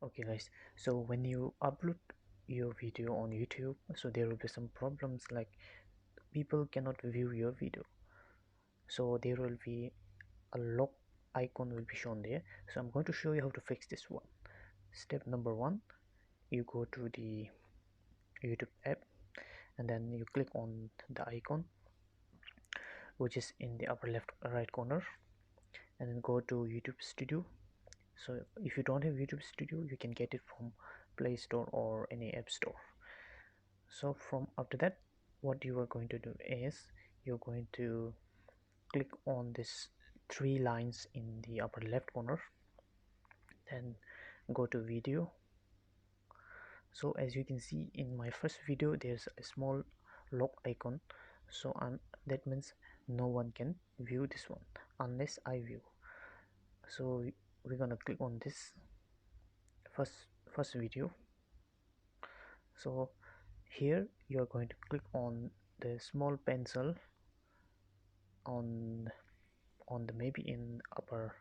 Okay guys, so when you upload your video on YouTube, so there will be some problems like people cannot view your video. So there will be a lock icon will be shown there. So I'm going to show you how to fix this one. Step number one, you go to the YouTube app and then you click on the icon which is in the upper left right corner, and then go to YouTube Studio. So if you don't have YouTube Studio, you can get it from Play Store or any app store. So from after that, what you are going to do is you're going to click on this three lines in the upper left corner, then go to video. So as you can see in my first video, there's a small lock icon, so that means no one can view this one unless I view. So we're gonna click on this first video. So here you are going to click on the small pencil on the maybe in upper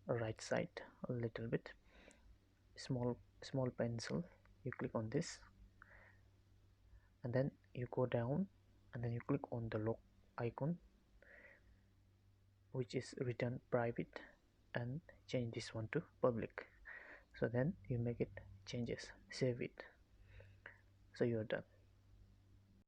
right side a little bit, small pencil. You click on this and then you go down and then you click on the lock icon which is written private, and change this one to public. So then you make it changes, save it, so you're done.